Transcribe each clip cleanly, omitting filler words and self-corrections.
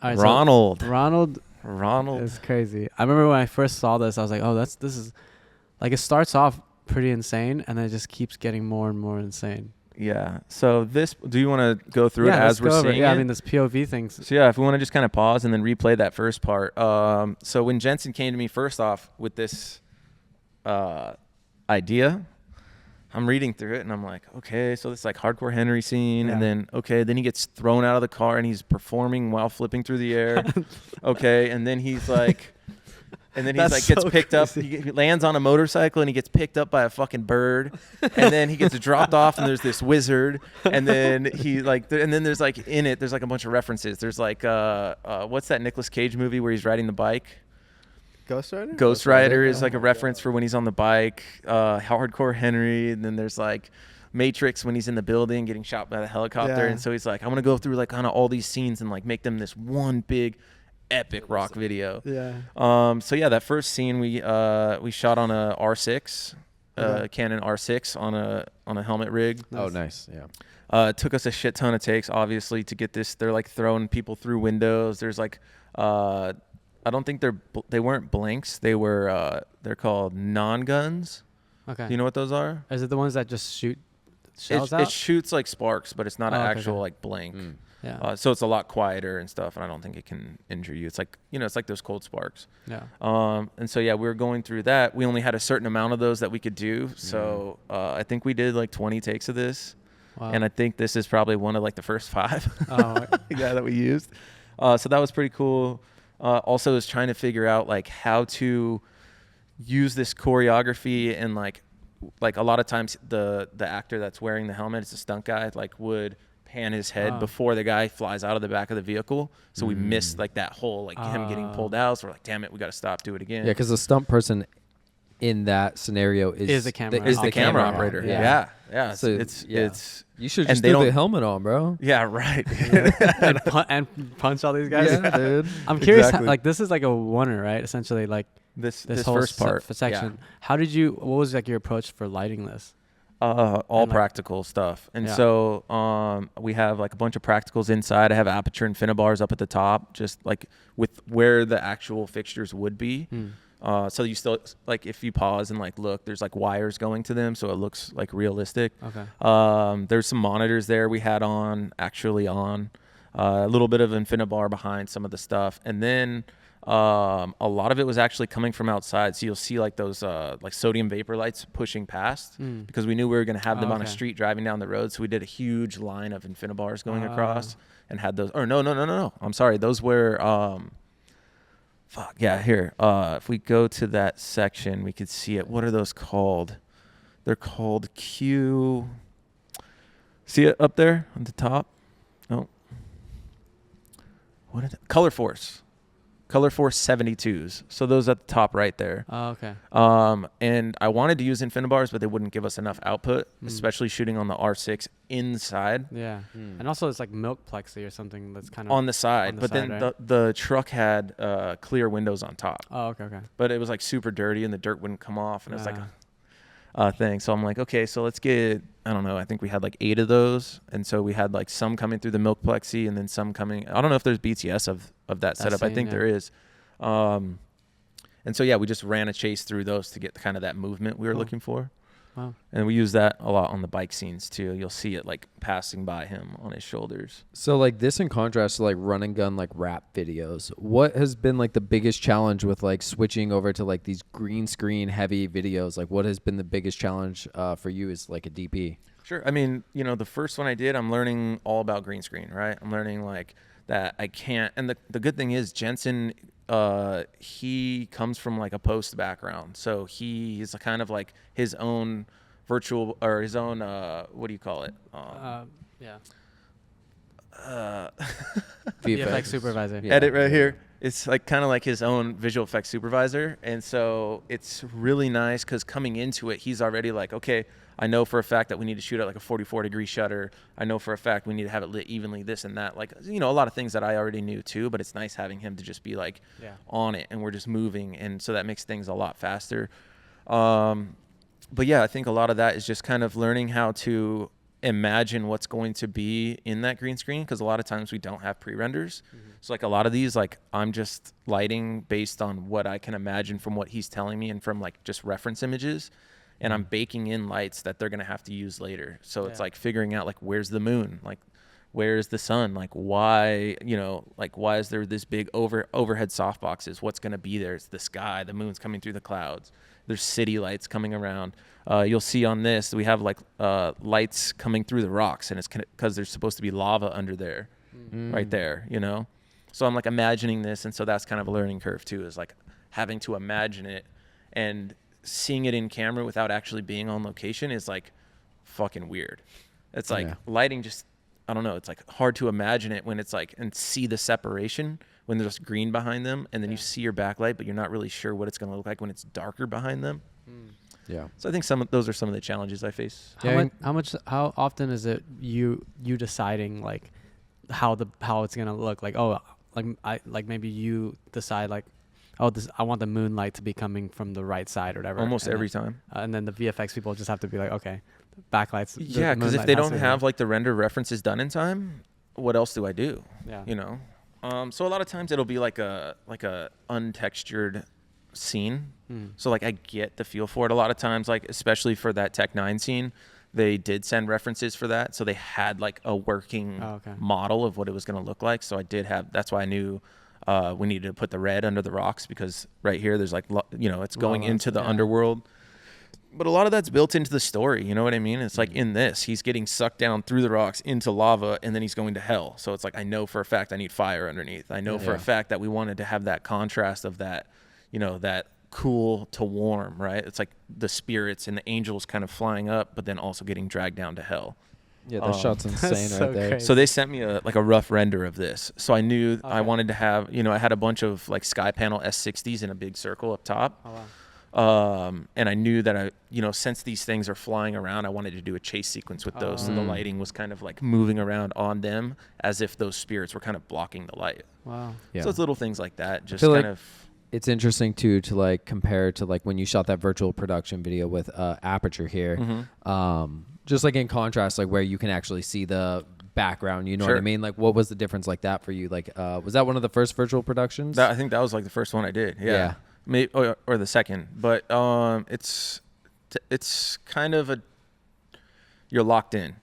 All right, Ronald. So Ronald is crazy. I remember when I first saw this, I was like, oh, this is like, it starts off pretty insane and then it just keeps getting more and more insane. Yeah. So do you want to go through it let's as we're go over it. seeing Yeah, it? I mean, this POV thing. So yeah, if we want to just kind of pause and then replay that first part. So when Jensen came to me first off with this idea, I'm reading through it and I'm like, okay, so this like hardcore Henry scene, and then then he gets thrown out of the car and he's performing while flipping through the air. Okay, and then he's like, gets picked up. He lands on a motorcycle and he gets picked up by a fucking bird, and then he gets dropped off and there's this wizard, and then he like, and then there's like in it, there's like a bunch of references. There's like, what's that Nicolas Cage movie where he's riding the bike? Ghost Rider? Ghost Rider is like a reference for when he's on the bike. Hardcore Henry, and then there's like Matrix when he's in the building getting shot by the helicopter, and so he's like, I'm gonna go through like kind of all these scenes and like make them this one big epic rock video. Yeah. So yeah, that first scene we shot on a R6, Canon R6 on a helmet rig. Oh, nice. Yeah. It took us a shit ton of takes, obviously, to get this. They're like throwing people through windows. There's like, I don't think they weren't blanks. They were they're called non-guns. Okay. Do you know what those are? Is it the ones that just shoot shells out? It shoots like sparks, but it's not an actual like blank. Yeah. So it's a lot quieter and stuff, and I don't think it can injure you. It's like, it's like those cold sparks. Yeah. And so yeah, we were going through that. We only had a certain amount of those that we could do. So I think we did like 20 takes of this. Wow. And I think this is probably one of like the first 5 Oh, that we used. So that was pretty cool. Also is trying to figure out like how to use this choreography, and like a lot of times the actor that's wearing the helmet, it's a stunt guy, like would pan his head before the guy flies out of the back of the vehicle. So we missed like that whole like him getting pulled out. So we're like, damn it, we got to stop, do it again. Yeah, because the stunt person in that scenario is the camera is the camera operator. Yeah. So it's you should just they do the don't- helmet on, bro. yeah, right. and punch all these guys. Yeah, dude. I'm curious. Exactly. Like, this is like a oneer, right? Essentially, like this whole first part section. yeah. How did you? What was like your approach for lighting this? All like- practical stuff. And Yeah. so we have like a bunch of practicals inside. I have aperture and finibars up at the top, just like with where the actual fixtures would be. So you still, like, if you pause and like look, there's like wires going to them, so it looks like realistic. Okay. There's some monitors there we had actually on a little bit of infinibar behind some of the stuff, and then a lot of it was actually coming from outside. So you'll see like those like sodium vapor lights pushing past, because we knew we were going to have them on a street driving down the road. So we did a huge line of infinibars going across and had those. Or no. I'm sorry. Those were here. If we go to that section, we could see it. What are those called? They're called Q. See it up there on the top? Oh. What is it? Color Force 72s. So those at the top right there. Oh, okay. And I wanted to use infinibars, but they wouldn't give us enough output, especially shooting on the R6 inside. Yeah. And also it's like milk plexi or something that's kind of On the side. But then right? the truck had clear windows on top. Oh, okay. But it was like super dirty and the dirt wouldn't come off, and it was like a thing. So I'm like, okay, so let's get, I don't know, I think we had like 8 of those, and so we had like some coming through the milk plexi and then some coming, I don't know if there's BTS of that setup. I think there is. And so yeah, we just ran a chase through those to get kind of that movement we were looking for. Wow. And we use that a lot on the bike scenes too. You'll see it like passing by him on his shoulders. So like this in contrast to like run and gun like rap videos, what has been like the biggest challenge with like switching over to like these green screen heavy videos? Like what has been the biggest challenge for you as like a DP? Sure. I mean, the first one I did, I'm learning all about green screen, right? I'm learning like that I can't, and the good thing is Jensen, he comes from like a post background. So he is kind of like his own virtual, or his own, what do you call it? VFX supervisor. Yeah. Edit right here. It's like kind of like his own visual effects supervisor. And so it's really nice because coming into it, he's already like, okay, I know for a fact that we need to shoot at like a 44-degree shutter. I know for a fact we need to have it lit evenly, this and that. Like, a lot of things that I already knew too, but it's nice having him to just be like on it, and we're just moving. And so that makes things a lot faster. But yeah, I think a lot of that is just kind of learning how to imagine what's going to be in that green screen, because a lot of times we don't have pre-renders. So like a lot of these, like I'm just lighting based on what I can imagine from what he's telling me and from like just reference images, and I'm baking in lights that they're gonna have to use later. So it's like figuring out like where's the moon, like where's the sun, like why, you know, like why is there this big overhead softboxes, what's gonna be there? It's the sky, the moon's coming through the clouds, there's city lights coming around. You'll see on this we have like lights coming through the rocks, and it's because there's supposed to be lava under there, right there, you know. So I'm like imagining this, and so that's kind of a learning curve too, is like having to imagine it, and seeing it in camera without actually being on location is like fucking weird. It's like lighting just, I don't know, it's like hard to imagine it when it's like, and see the separation when there's green behind them, and then you see your backlight, but you're not really sure what it's going to look like when it's darker behind them. Yeah. So I think those are some of the challenges I face. How often is it you deciding like how it's gonna look? Like, oh, like maybe you decide like, oh, I want the moonlight to be coming from the right side or whatever. Almost every time. And then the VFX people just have to be like, okay, backlights. Yeah, because if they don't have like the render references done in time, what else do I do? Yeah. You know. So a lot of times it'll be like a untextured scene. So like I get the feel for it a lot of times, like especially for that Tech-9 scene, they did send references for that, so they had like a working model of what it was going to look like. So I did have, that's why I knew we needed to put the red under the rocks, because right here there's like, you know, it's going into the underworld, but a lot of that's built into the story, you know what I mean? It's like in this, he's getting sucked down through the rocks into lava, and then he's going to hell. So it's like, I know for a fact I need fire underneath. I know for a fact that we wanted to have that contrast of that, you know, that cool to warm, right? It's like the spirits and the angels kind of flying up, but then also getting dragged down to hell. Yeah, that shot's insane right there. Crazy. So they sent me a rough render of this. So I knew I wanted to have, you know, I had a bunch of like sky panel S60s in a big circle up top. And I knew that I, you know, since these things are flying around, I wanted to do a chase sequence with those. So the lighting was kind of like moving around on them as if those spirits were kind of blocking the light. Wow. Yeah. So it's little things like that. Just kind of. It's interesting too to like compare to like when you shot that virtual production video with Aperture here, just like in contrast, like where you can actually see the background, you know what I mean? Like what was the difference like that for you? Like was that one of the first virtual productions? I think that was like the first one I did. Yeah. Maybe, or the second, but it's kind of you're locked in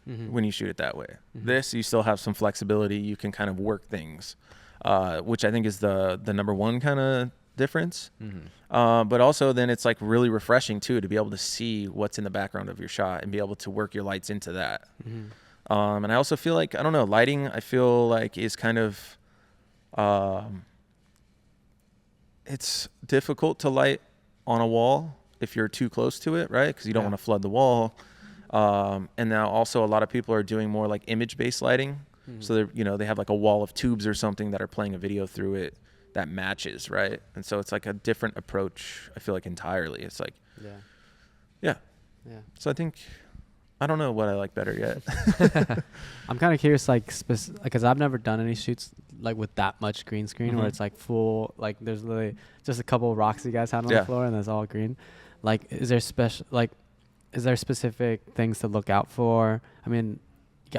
when you shoot it that way. This, you still have some flexibility. You can kind of work things. Which I think is the number one kind of difference. But also then it's like really refreshing too, to be able to see what's in the background of your shot and be able to work your lights into that. And I also feel like, I don't know, lighting, I feel like is kind of, it's difficult to light on a wall if you're too close to it, right? Because you don't want to flood the wall. And now also a lot of people are doing more like image-based lighting. So they're, you know, they have like a wall of tubes or something that are playing a video through it that matches, right? And so it's like a different approach, I feel like, entirely. It's like, yeah. So I think, I don't know what I like better yet. I'm kind of curious, like, because I've never done any shoots like with that much green screen where it's like full, like there's literally just a couple of rocks you guys had on the floor and that's all green. Like, is there specific things to look out for? I mean,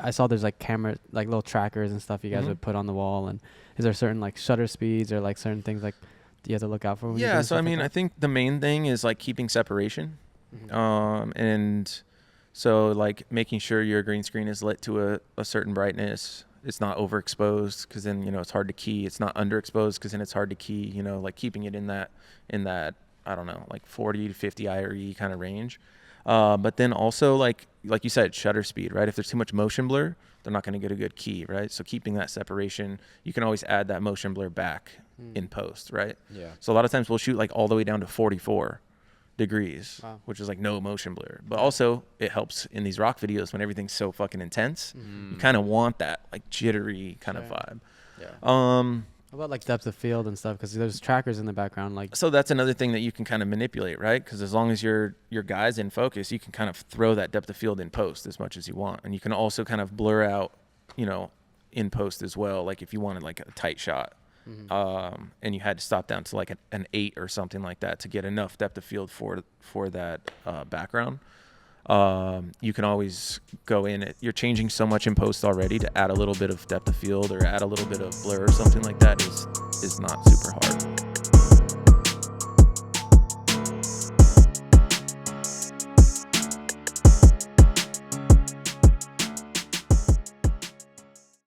I saw there's like camera, like little trackers and stuff you guys would put on the wall. And is there certain like shutter speeds or like certain things like you have to look out for? When So I mean, I think the main thing is like keeping separation. And so like making sure your green screen is lit to a certain brightness. It's not overexposed, because then, you know, it's hard to key. It's not underexposed, because then it's hard to key, you know, like keeping it in that, I don't know, like 40 to 50 IRE kind of range. But then also like you said, shutter speed, right? If there's too much motion blur, they're not going to get a good key, right? So keeping that separation, you can always add that motion blur back in post, right? Yeah. So a lot of times we'll shoot like all the way down to 44 degrees, which is like no motion blur. But also it helps in these rock videos when everything's so fucking intense. You kind of want that like jittery kind of vibe. What about like depth of field and stuff? Because there's trackers in the background. Like, so that's another thing that you can kind of manipulate, right? Because as long as your guy's in focus, you can kind of throw that depth of field in post as much as you want, and you can also kind of blur out, you know, in post as well. Like if you wanted like a tight shot, and you had to stop down to like an 8 or something like that to get enough depth of field for that background. You can always go in it. You're changing so much in post already, to add a little bit of depth of field or add a little bit of blur or something like that is not super hard.